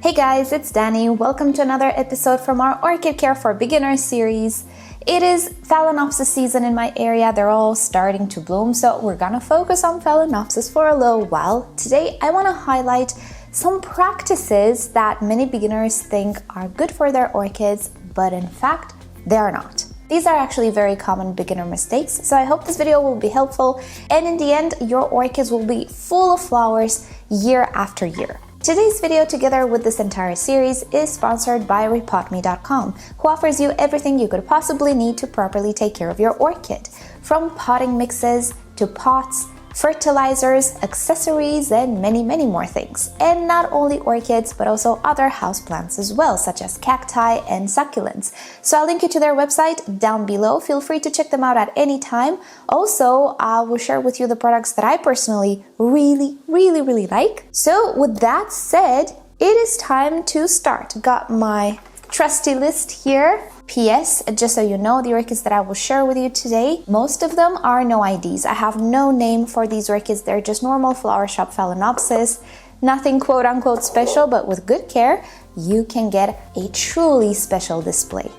Hey guys, it's Danny. Welcome to another episode from our Orchid Care for Beginners series. It is Phalaenopsis season in my area. They're all starting to bloom, so we're gonna focus on Phalaenopsis for a little while. Today, I wanna highlight some practices that many beginners think are good for their orchids, but in fact, they are not. These are actually very common beginner mistakes, so I hope this video will be helpful, and in the end, your orchids will be full of flowers year after year. Today's video, together with this entire series, is sponsored by Repotme.com, who offers you everything you could possibly need to properly take care of your orchid, from potting mixes to pots, fertilizers, accessories, and many more things. And not only orchids, but also other houseplants as well, such as cacti and succulents. So I'll link you to their website down below. Feel free to check them out at any time. Also, I will share with you the products that I personally really like. So with that said, it is time to start. Got my trusty list here. P.S. Just so you know, the orchids that I will share with you today, most of them are no IDs. I have no name for these orchids. They're just normal flower shop Phalaenopsis. Nothing quote-unquote special, but with good care, you can get a truly special display.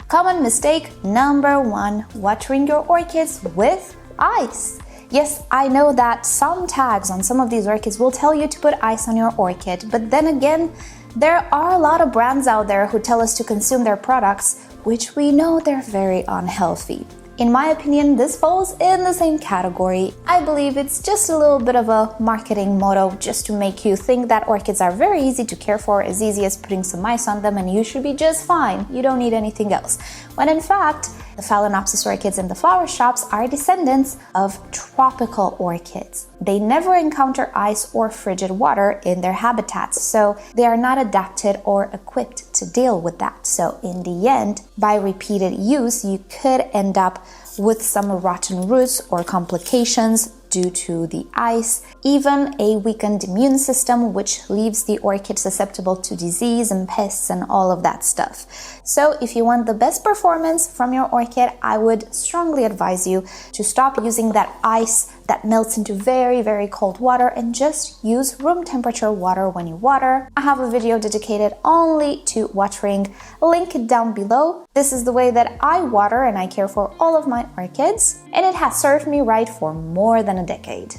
Common mistake number 1, watering your orchids with ice. Yes, I know that some tags on some of these orchids will tell you to put ice on your orchid, but then again, there are a lot of brands out there who tell us to consume their products, which we know they're very unhealthy. In my opinion, this falls in the same category. I believe it's just a little bit of a marketing motto just to make you think that orchids are very easy to care for, as easy as putting some ice on them and you should be just fine. You don't need anything else. When in fact, the Phalaenopsis orchids in the flower shops are descendants of tropical orchids. They never encounter ice or frigid water in their habitats, so they are not adapted or equipped to deal with that. So in the end, by repeated use, you could end up with some rotten roots or complications due to the ice, even a weakened immune system, which leaves the orchid susceptible to disease and pests and all of that stuff. So if you want the best performance from your orchid, I would strongly advise you to stop using that ice that melts into very cold water and just use room temperature water when you water. I have a video dedicated only to watering, link it down below. This is the way that I water and I care for all of my orchids, and it has served me right for more than a decade.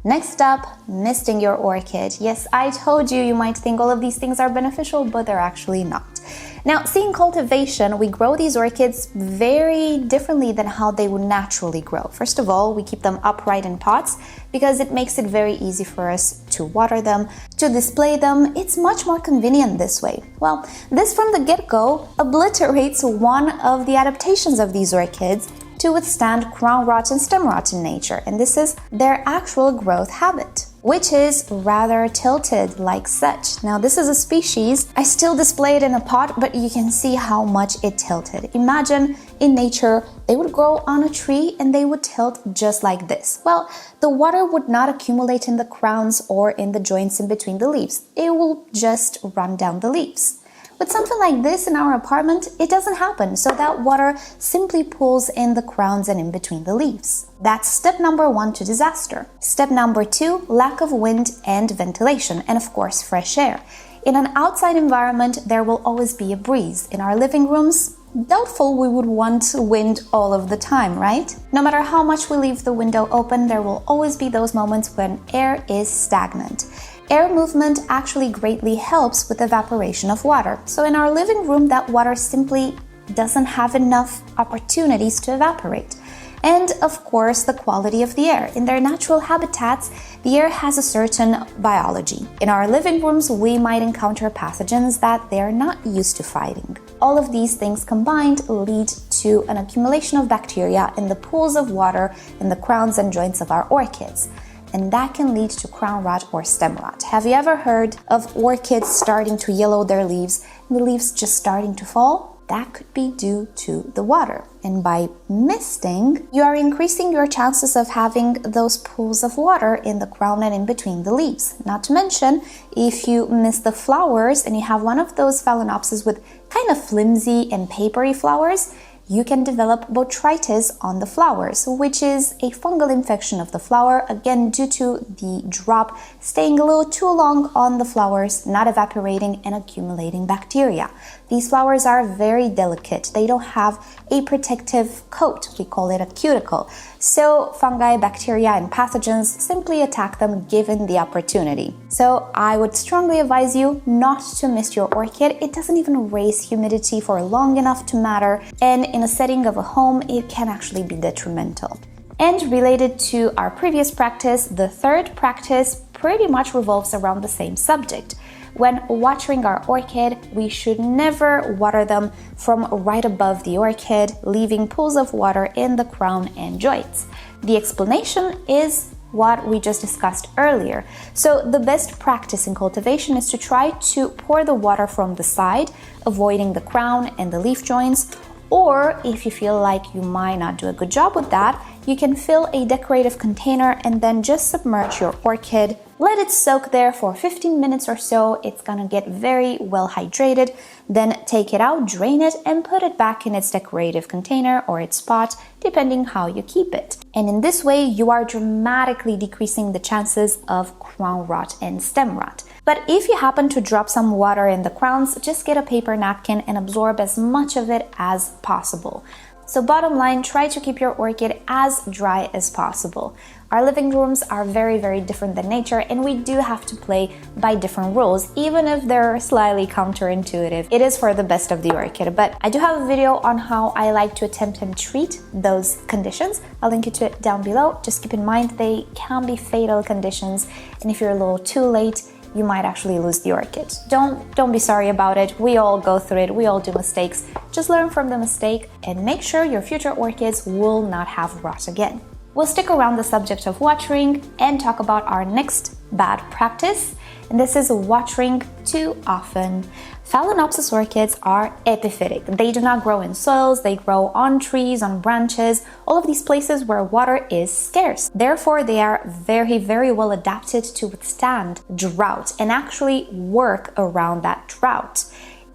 Next up, misting your orchid. Yes, I told you, you might think all of these things are beneficial, but they're actually not. Now, see, in cultivation, we grow these orchids very differently than how they would naturally grow. First of all, we keep them upright in pots because it makes it very easy for us to water them, to display them. It's much more convenient this way. Well, this from the get-go obliterates one of the adaptations of these orchids to withstand crown rot and stem rot in nature, and this is their actual growth habit, which is rather tilted like such. Now, this is a species, I still display it in a pot, but you can see how much it tilted. Imagine in nature, they would grow on a tree and they would tilt just like this. Well, the water would not accumulate in the crowns or in the joints in between the leaves. It will just run down the leaves. With something like this in our apartment, it doesn't happen, so that water simply pools in the crowns and in between the leaves. That's step number 1 to disaster. Step number 2, lack of wind and ventilation, and of course fresh air. In an outside environment, there will always be a breeze. In our living rooms, doubtful we would want wind all of the time, right? No matter how much we leave the window open, there will always be those moments when air is stagnant. Air movement actually greatly helps with evaporation of water. So in our living room, that water simply doesn't have enough opportunities to evaporate. And of course, the quality of the air. In their natural habitats, the air has a certain biology. In our living rooms, we might encounter pathogens that they are not used to fighting. All of these things combined lead to an accumulation of bacteria in the pools of water in the crowns and joints of our orchids. And that can lead to crown rot or stem rot. Have you ever heard of orchids starting to yellow their leaves and the leaves just starting to fall? That could be due to the water. And by misting, you are increasing your chances of having those pools of water in the crown and in between the leaves. Not to mention, if you mist the flowers and you have one of those Phalaenopsis with kind of flimsy and papery flowers, you can develop botrytis on the flowers, which is a fungal infection of the flower, again due to the drop staying a little too long on the flowers, not evaporating and accumulating bacteria. These flowers are very delicate. They don't have a protective coat. We call it a cuticle. So fungi, bacteria, and pathogens simply attack them given the opportunity. So I would strongly advise you not to mist your orchid. It doesn't even raise humidity for long enough to matter, and in a setting of a home, it can actually be detrimental. And related to our previous practice, the third practice pretty much revolves around the same subject. When watering our orchid, we should never water them from right above the orchid, leaving pools of water in the crown and joints. The explanation is what we just discussed earlier. So the best practice in cultivation is to try to pour the water from the side, avoiding the crown and the leaf joints, or if you feel like you might not do a good job with that, you can fill a decorative container and then just submerge your orchid. Let it soak there for 15 minutes or so. It's gonna get very well hydrated. Then take it out, drain it, and put it back in its decorative container or its pot, depending how you keep it. And in this way, you are dramatically decreasing the chances of crown rot and stem rot. But if you happen to drop some water in the crowns, just get a paper napkin and absorb as much of it as possible. So bottom line, try to keep your orchid as dry as possible. Our living rooms are very, very different than nature, and we do have to play by different rules, even if they're slightly counterintuitive. It is for the best of the orchid, but I do have a video on how I like to attempt and treat those conditions. I'll link you to it down below. Just keep in mind they can be fatal conditions, and if you're a little too late, you might actually lose the orchid. Don't be sorry about it. We all go through it. We all do mistakes. Just learn from the mistake and make sure your future orchids will not have rot again. We'll stick around the subject of watering and talk about our next bad practice, and this is watering too often. Phalaenopsis orchids are epiphytic. They do not grow in soils, they grow on trees, on branches, all of these places where water is scarce. Therefore, they are very, very well adapted to withstand drought and actually work around that drought.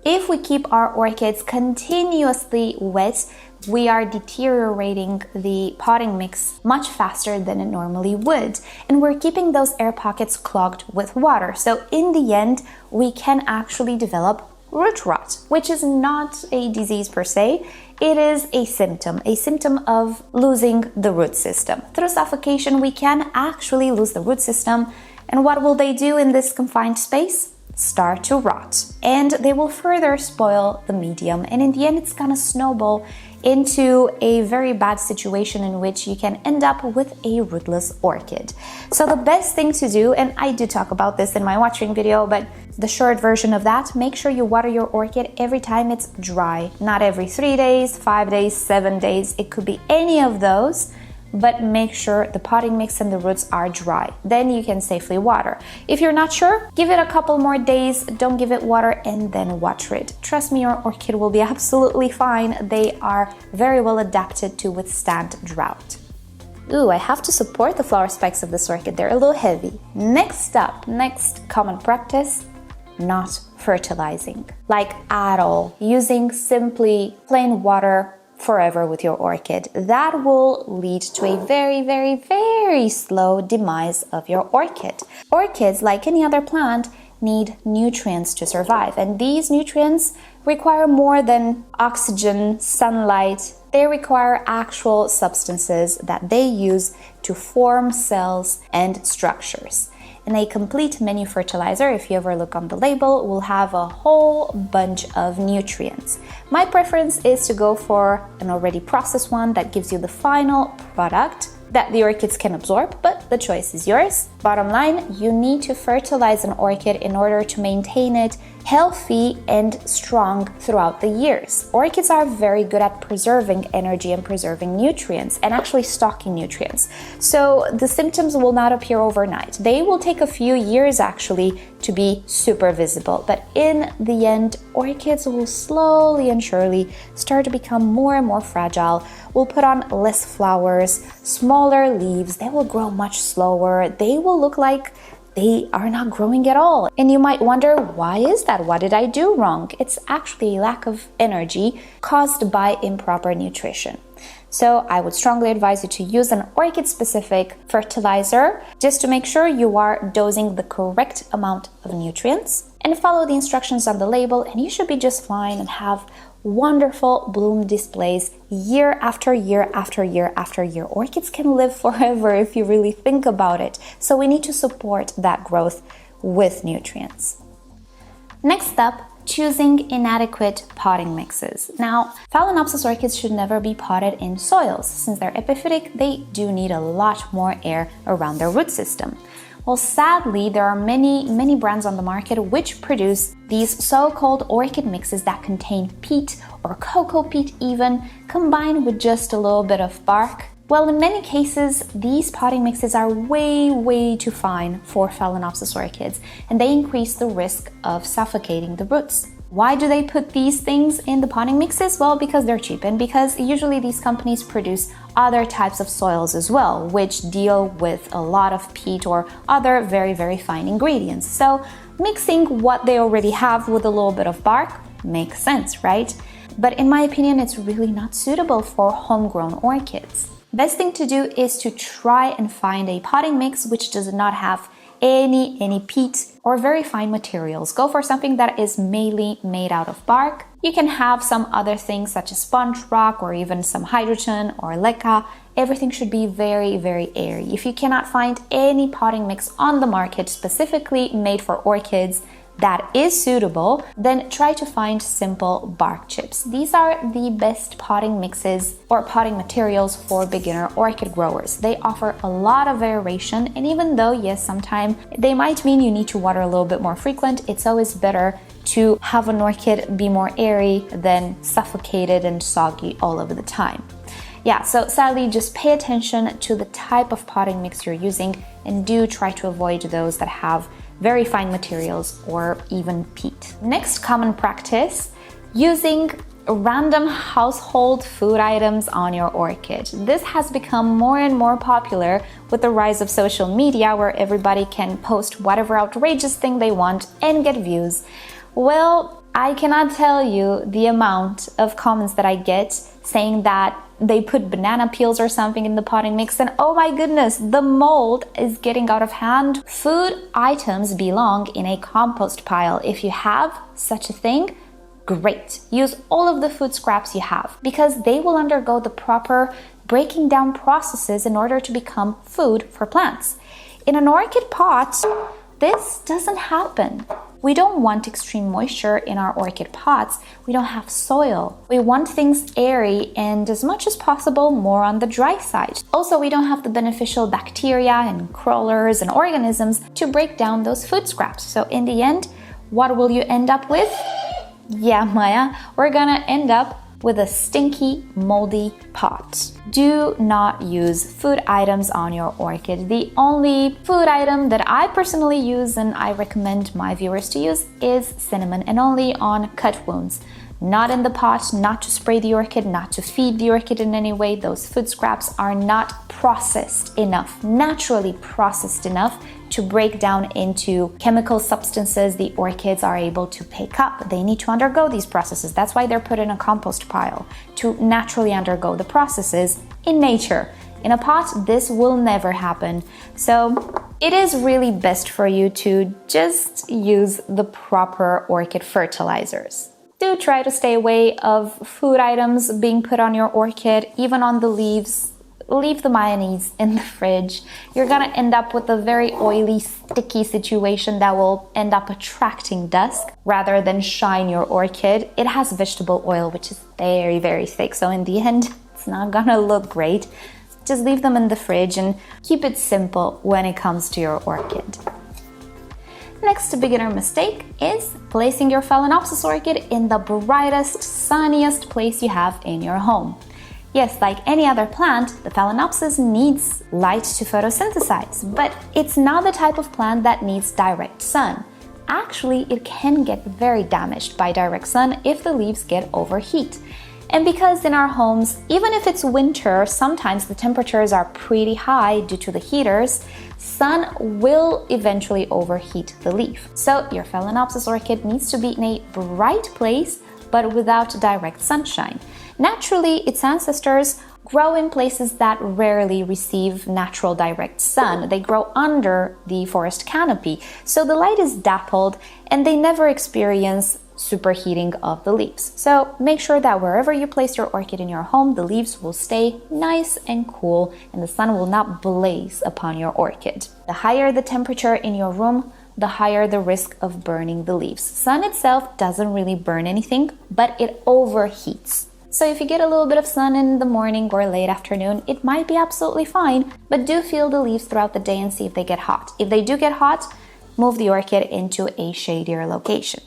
If we keep our orchids continuously wet, we are deteriorating the potting mix much faster than it normally would, and we're keeping those air pockets clogged with water. So in the end, we can actually develop root rot, which is not a disease per se. It is a symptom of losing the root system. Through suffocation, we can actually lose the root system. And what will they do in this confined space? Start to rot, and they will further spoil the medium, and in the end it's gonna snowball into a very bad situation in which you can end up with a rootless orchid. So the best thing to do, and I do talk about this in my watering video, but the short version of that, make sure you water your orchid every time it's dry, not every 3 days, 5 days, 7 days. It could be any of those, but make sure the potting mix and the roots are dry. Then you can safely water. If you're not sure, give it a couple more days, don't give it water, and then water it. Trust me, your orchid will be absolutely fine. They are very well adapted to withstand drought. Ooh, I have to support the flower spikes of this orchid. They're a little heavy. Next common practice, not fertilizing. Like at all. Using simply plain water forever with your orchid. That will lead to a very, very, very slow demise of your orchid. Orchids, like any other plant, need nutrients to survive, and these nutrients require more than oxygen, sunlight. They require actual substances that they use to form cells and structures. And a complete menu fertilizer, if you ever look on the label, will have a whole bunch of nutrients. My preference is to go for an already processed one that gives you the final product that the orchids can absorb, but the choice is yours. Bottom line, you need to fertilize an orchid in order to maintain it healthy and strong throughout the years. Orchids are very good at preserving energy and preserving nutrients and actually stocking nutrients. So the symptoms will not appear overnight. They will take a few years actually to be super visible, but in the end, orchids will slowly and surely start to become more and more fragile, will put on less flowers, smaller leaves, they will grow much slower, they will look like they are not growing at all. And you might wonder, why is that? What did I do wrong? It's actually a lack of energy caused by improper nutrition. So I would strongly advise you to use an orchid-specific fertilizer just to make sure you are dosing the correct amount of nutrients, and follow the instructions on the label, and you should be just fine and have wonderful bloom displays year after year after year after year. Orchids can live forever if you really think about it. So we need to support that growth with nutrients. Next up, choosing inadequate potting mixes. Now, Phalaenopsis orchids should never be potted in soils. Since they're epiphytic, they do need a lot more air around their root system. Well, sadly, there are many brands on the market which produce these so-called orchid mixes that contain peat or cocoa peat even, combined with just a little bit of bark. Well, in many cases, these potting mixes are way too fine for Phalaenopsis orchids, and they increase the risk of suffocating the roots. Why do they put these things in the potting mixes? Well, because they're cheap, and because usually these companies produce other types of soils as well, which deal with a lot of peat or other very fine ingredients. So mixing what they already have with a little bit of bark makes sense, right? But in my opinion, it's really not suitable for homegrown orchids. Best thing to do is to try and find a potting mix which does not have any peat or very fine materials. Go for something that is mainly made out of bark. You can have some other things such as sponge rock or even some hydrogen or leca. Everything should be very airy. If you cannot find any potting mix on the market specifically made for orchids that is suitable, then try to find simple bark chips. These are the best potting mixes or potting materials for beginner orchid growers. They offer a lot of aeration, and even though, yes, sometimes they might mean you need to water a little bit more frequent, it's always better to have an orchid be more airy than suffocated and soggy all over the time. Yeah, so sadly, just pay attention to the type of potting mix you're using, and do try to avoid those that have very fine materials or even peat. Next common practice, using random household food items on your orchid. This has become more and more popular with the rise of social media, where everybody can post whatever outrageous thing they want and get views. Well, I cannot tell you the amount of comments that I get saying that they put banana peels or something in the potting mix, and oh my goodness, the mold is getting out of hand. Food items belong in a compost pile. If you have such a thing, great. Use all of the food scraps you have, because they will undergo the proper breaking down processes in order to become food for plants. In an orchid pot, this doesn't happen. We don't want extreme moisture in our orchid pots. We don't have soil. We want things airy and, as much as possible, more on the dry side. Also, we don't have the beneficial bacteria and crawlers and organisms to break down those food scraps. So in the end, what will you end up with? Yeah, Maya, we're gonna end up with a stinky, moldy pot. Do not use food items on your orchid. The only food item that I personally use and I recommend my viewers to use is cinnamon, and only on cut wounds. Not in the pot, not to spray the orchid, not to feed the orchid in any way. Those food scraps are not processed enough, naturally processed enough to break down into chemical substances the orchids are able to pick up. They need to undergo these processes. That's why they're put in a compost pile, to naturally undergo the processes in nature. In a pot, this will never happen. So it is really best for you to just use the proper orchid fertilizers. Do try to stay away of food items being put on your orchid, even on the leaves. Leave the mayonnaise in the fridge. You're gonna end up with a very oily, sticky situation that will end up attracting dust rather than shine your orchid. It has vegetable oil, which is very thick, so in the end, it's not gonna look great. Just leave them in the fridge and keep it simple when it comes to your orchid. Next beginner mistake is placing your Phalaenopsis orchid in the brightest, sunniest place you have in your home. Yes, like any other plant, the Phalaenopsis needs light to photosynthesize, but it's not the type of plant that needs direct sun. Actually, it can get very damaged by direct sun if the leaves get overheat. And because in our homes, even if it's winter, sometimes the temperatures are pretty high due to the heaters, sun will eventually overheat the leaf. So your Phalaenopsis orchid needs to be in a bright place, but without direct sunshine. Naturally, its ancestors grow in places that rarely receive natural direct sun. They grow under the forest canopy, so the light is dappled and they never experience superheating of the leaves. So make sure that wherever you place your orchid in your home, the leaves will stay nice and cool and the sun will not blaze upon your orchid. The higher the temperature in your room, the higher the risk of burning the leaves. Sun itself doesn't really burn anything, but it overheats. So if you get a little bit of sun in the morning or late afternoon, it might be absolutely fine, but do feel the leaves throughout the day and see if they get hot. If they do get hot, move the orchid into a shadier location.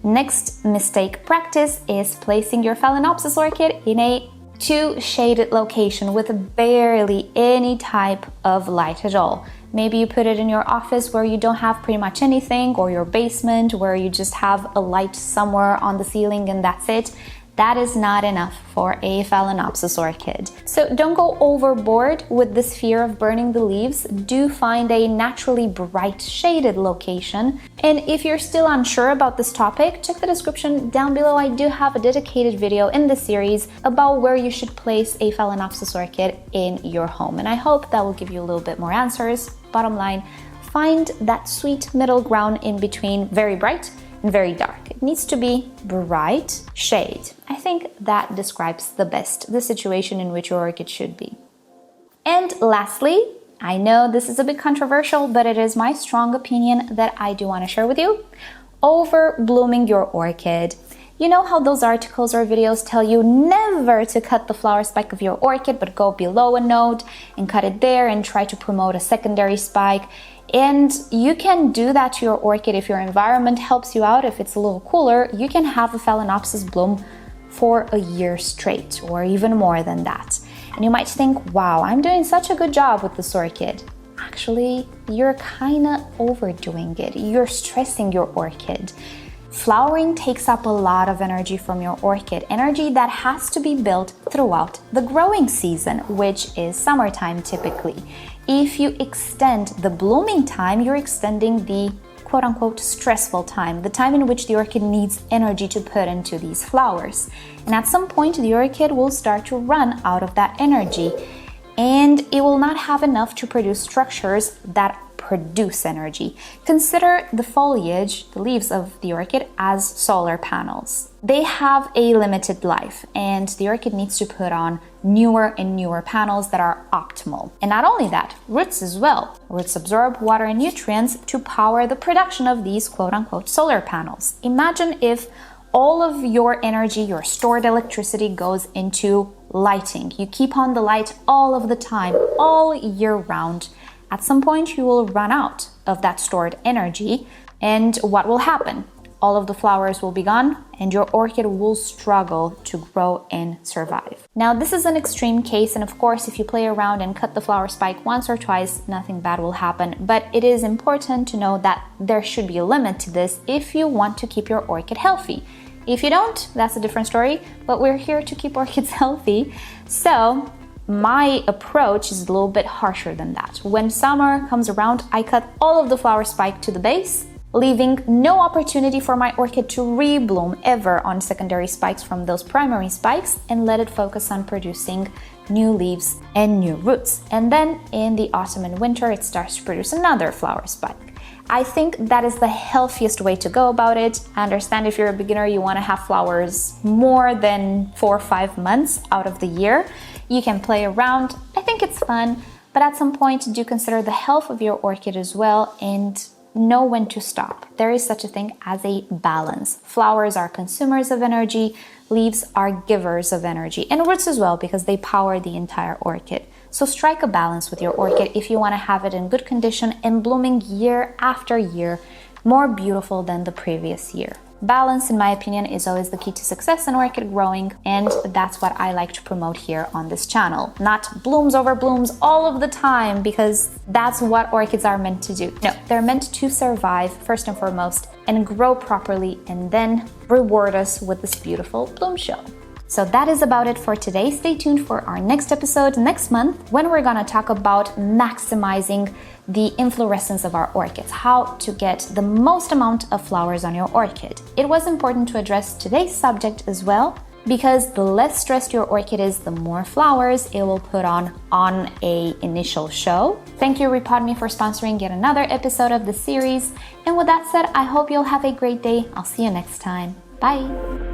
Next mistake practice is placing your Phalaenopsis orchid in a too shaded location with barely any type of light at all. Maybe you put it in your office where you don't have pretty much anything, or your basement where you just have a light somewhere on the ceiling and that's it. That is not enough for a Phalaenopsis orchid. So don't go overboard with this fear of burning the leaves. Do find a naturally bright shaded location. And if you're still unsure about this topic, check the description down below. I do have a dedicated video in this series about where you should place a Phalaenopsis orchid in your home. And I hope that will give you a little bit more answers. Bottom line, find that sweet middle ground in between very bright and very dark. It needs to be bright shade. I think that describes the best the situation in which your orchid should be. And lastly, I know this is a bit controversial, but it is my strong opinion that I do want to share with you. Over blooming your orchid. You know how those articles or videos tell you never to cut the flower spike of your orchid, but go below a node and cut it there and try to promote a secondary spike. And you can do that to your orchid if your environment helps you out. If it's a little cooler, you can have a Phalaenopsis bloom for a year straight, or even more than that. And you might think, wow, I'm doing such a good job with this orchid. Actually, you're kind of overdoing it. You're stressing your orchid. Flowering takes up a lot of energy from your orchid, energy that has to be built throughout the growing season, which is summertime typically. If you extend the blooming time, you're extending the quote-unquote stressful time, the time in which the orchid needs energy to put into these flowers. And at some point, the orchid will start to run out of that energy, and it will not have enough to produce structures that produce energy. Consider the foliage, the leaves of the orchid, as solar panels. They have a limited life, and the orchid needs to put on newer and newer panels that are optimal. And not only that, roots as well. Roots absorb water and nutrients to power the production of these quote-unquote solar panels. Imagine if all of your energy, your stored electricity, goes into lighting. You keep on the light all of the time, all year round. At some point, you will run out of that stored energy, and what will happen? All of the flowers will be gone, and your orchid will struggle to grow and survive. Now, this is an extreme case, and of course, if you play around and cut the flower spike once or twice, nothing bad will happen. But it is important to know that there should be a limit to this if you want to keep your orchid healthy. If you don't, that's a different story, but we're here to keep orchids healthy. So my approach is a little bit harsher than that. When summer comes around, I cut all of the flower spike to the base, leaving no opportunity for my orchid to rebloom ever on secondary spikes from those primary spikes, and let it focus on producing new leaves and new roots. And then in the autumn and winter, it starts to produce another flower spike. I think that is the healthiest way to go about it. I understand if you're a beginner, you want to have flowers more than 4 or 5 months out of the year. You can play around. I think it's fun, but at some point, do consider the health of your orchid as well and know when to stop. There is such a thing as a balance. Flowers are consumers of energy, leaves are givers of energy, and roots as well, because they power the entire orchid. So strike a balance with your orchid if you want to have it in good condition and blooming year after year, more beautiful than the previous year. Balance, in my opinion, is always the key to success in orchid growing, and that's what I like to promote here on this channel. Not blooms over blooms all of the time, because that's what orchids are meant to do. No, they're meant to survive first and foremost and grow properly, and then reward us with this beautiful bloom show. So that is about it for today. Stay tuned for our next episode next month when we're gonna talk about maximizing the inflorescence of our orchids, how to get the most amount of flowers on your orchid. It was important to address today's subject as well, because the less stressed your orchid is, the more flowers it will put on a initial show. Thank you Repot Me for sponsoring yet another episode of the series. And with that said, I hope you'll have a great day. I'll see you next time. Bye.